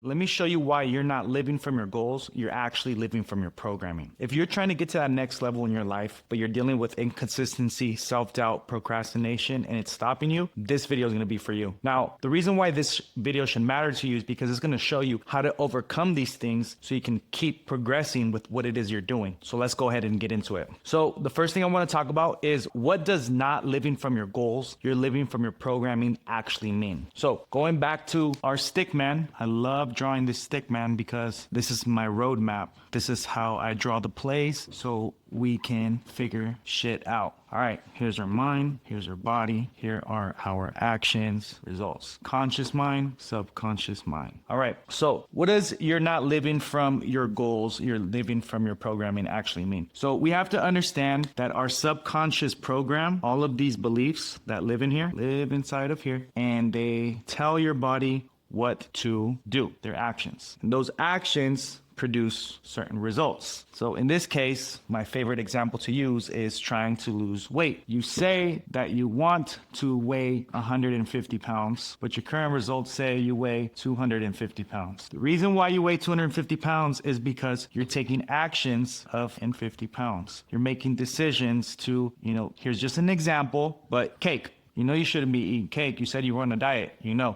Let me show you why you're not living from your goals. You're actually living from your programming. If you're trying to get to that next level in your life, but you're dealing with inconsistency, self-doubt, procrastination, and it's stopping you, this video is going to be for you. Now, the reason why this video should matter to you is because it's going to show you how to overcome these things so you can keep progressing with what it is you're doing. So let's go ahead and get into it. So the first thing I want to talk about is what does not living from your goals, you're living from your programming actually mean? So going back to our stick man, I love drawing this stick man because this is my roadmap. This is how I draw the plays so we can figure shit out. All right, here's our mind, here's our body, here are our actions, results. Conscious mind, subconscious mind. All right, so what does you're not living from your goals, you're living from your programming actually mean? So we have to understand that our subconscious program, all of these beliefs that live in here, live inside of here, and they tell your body what to do, their actions. And those actions produce certain results. So in this case, my favorite example to use is trying to lose weight. You say that you want to weigh 150 pounds, but your current results say you weigh 250 pounds. The reason why you weigh 250 pounds is because you're taking actions of 50 pounds. You're making decisions to, here's just an example, but cake. You know you shouldn't be eating cake. You said you were on a diet,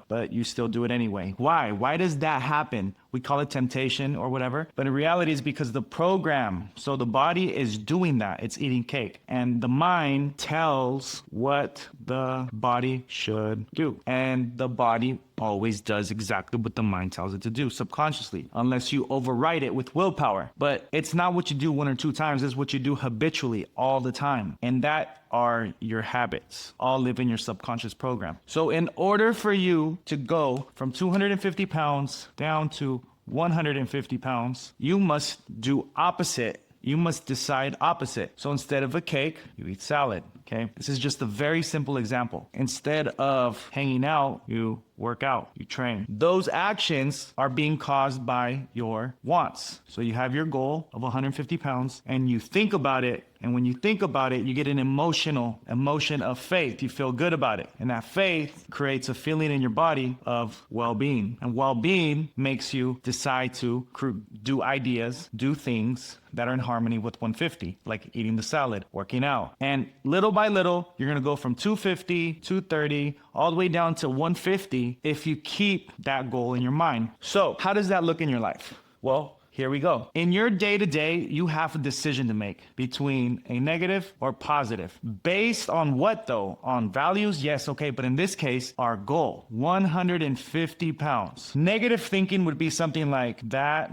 but you still do it anyway. Why? Why does that happen? We call it temptation or whatever, but in reality it's because the program, so the body is doing that, it's eating cake, and the mind tells what the body should do, and the body always does exactly what the mind tells it to do subconsciously, unless you override it with willpower. But it's not what you do one or two times, it's what you do habitually all the time, and that are your habits, all live in your subconscious program. So in order for you to go from 250 pounds down to 150 pounds, you must do opposite. You must decide opposite. So instead of a cake, you eat salad, okay? This is just a very simple example. Instead of hanging out, you work out, you train. Those actions are being caused by your wants. So you have your goal of 150 pounds and you think about it. And when you think about it, you get an emotion of faith. You feel good about it. And that faith creates a feeling in your body of well-being. And well-being makes you decide to do ideas, do things that are in harmony with 150, like eating the salad, working out. And little by little, you're going to go from 250, 230, all the way down to 150 if you keep that goal in your mind. So how does that look in your life? Well, here we go. In your day-to-day, you have a decision to make between a negative or positive. Based on what though? On values? Yes, okay, but in this case, our goal, 150 pounds. Negative thinking would be something like that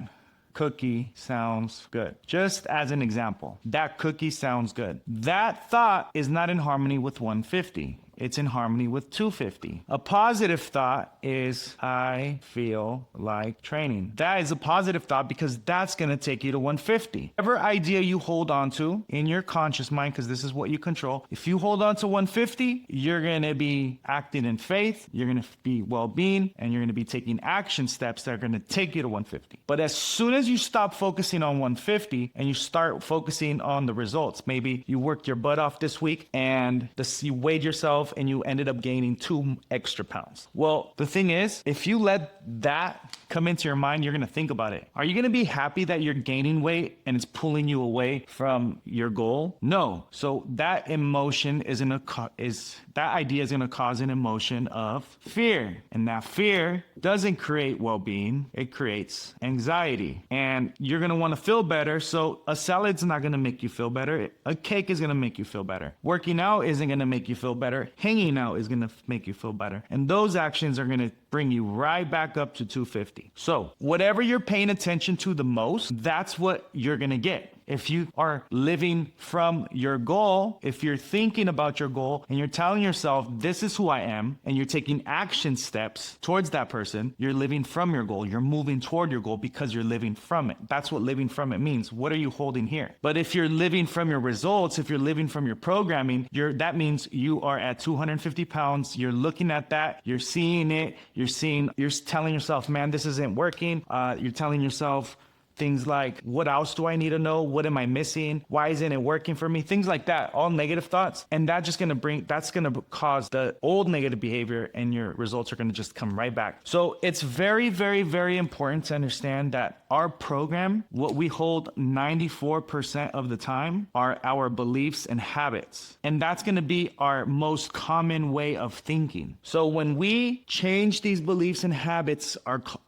cookie sounds good. Just as an example, that cookie sounds good. That thought is not in harmony with 150. It's in harmony with 250. A positive thought is, I feel like training. That is a positive thought because that's going to take you to 150. Whatever idea you hold on to in your conscious mind, because this is what you control, if you hold on to 150, you're going to be acting in faith, you're going to be well-being, and you're going to be taking action steps that are going to take you to 150. But as soon as you stop focusing on 150 and you start focusing on the results, maybe you worked your butt off this week and you weighed yourself and you ended up gaining 2 extra pounds. Well, the thing is, if you let that come into your mind, you're going to think about it. Are you going to be happy that you're gaining weight and it's pulling you away from your goal? No. So that emotion that idea is going to cause an emotion of fear. And that fear doesn't create well-being. It creates anxiety. And you're going to want to feel better. So a salad's not going to make you feel better. A cake is going to make you feel better. Working out isn't going to make you feel better. Hanging out is going to make you feel better. And those actions are going to bring you right back up to 250. So whatever you're paying attention to the most, that's what you're going to get. If you are living from your goal, if you're thinking about your goal and you're telling yourself, this is who I am, and you're taking action steps towards that person, you're living from your goal. You're moving toward your goal because you're living from it. That's what living from it means. What are you holding here? But if you're living from your results, if you're living from your programming, that means you are at 250 pounds. You're looking at that. You're seeing it. You're telling yourself, man, this isn't working. You're telling yourself, things like, what else do I need to know? What am I missing? Why isn't it working for me? Things like that, all negative thoughts. And that's going to cause the old negative behavior, and your results are going to just come right back. So it's very, very, very important to understand that our program, what we hold 94% of the time, are our beliefs and habits. And that's going to be our most common way of thinking. So when we change these beliefs and habits,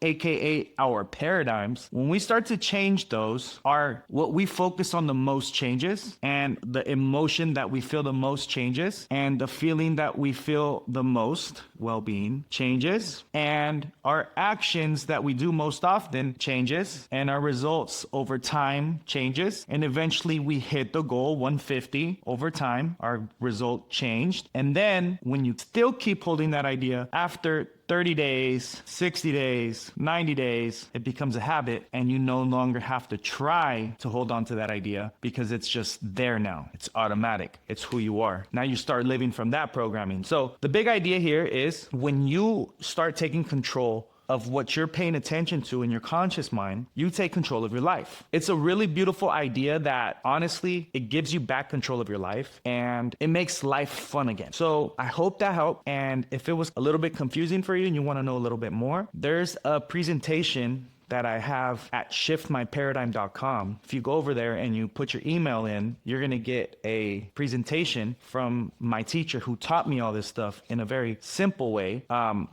aka our paradigms, when we start to change those, what we focus on the most changes, and the emotion that we feel the most changes, and the feeling that we feel the most well-being changes, and our actions that we do most often changes, and our results over time changes, and eventually we hit the goal 150 over time. Our result changed. And then when you still keep holding that idea after 30 days, 60 days, 90 days, it becomes a habit, and you no longer have to try to hold on to that idea because it's just there now. It's automatic. It's who you are. Now you start living from that programming. So the big idea here is when you start taking control of what you're paying attention to in your conscious mind, you take control of your life. It's a really beautiful idea that honestly, it gives you back control of your life, and it makes life fun again. So I hope that helped. And if it was a little bit confusing for you and you want to know a little bit more, there's a presentation that I have at shiftmyparadigm.com. If you go over there and you put your email in, you're going to get a presentation from my teacher who taught me all this stuff in a very simple way,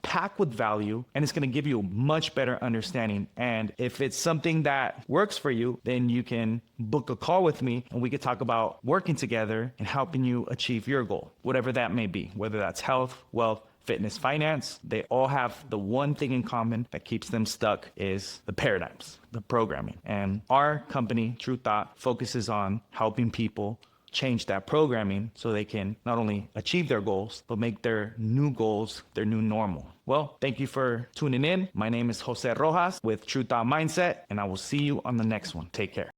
packed with value, and it's going to give you a much better understanding. And if it's something that works for you, then you can book a call with me and we could talk about working together and helping you achieve your goal, whatever that may be, whether that's health, wealth, fitness, finance. They all have the one thing in common that keeps them stuck is the paradigms, the programming. And our company, True Thought, focuses on helping people change that programming so they can not only achieve their goals, but make their new goals their new normal. Well, thank you for tuning in. My name is Jose Rojas with True Thought Mindset, and I will see you on the next one. Take care.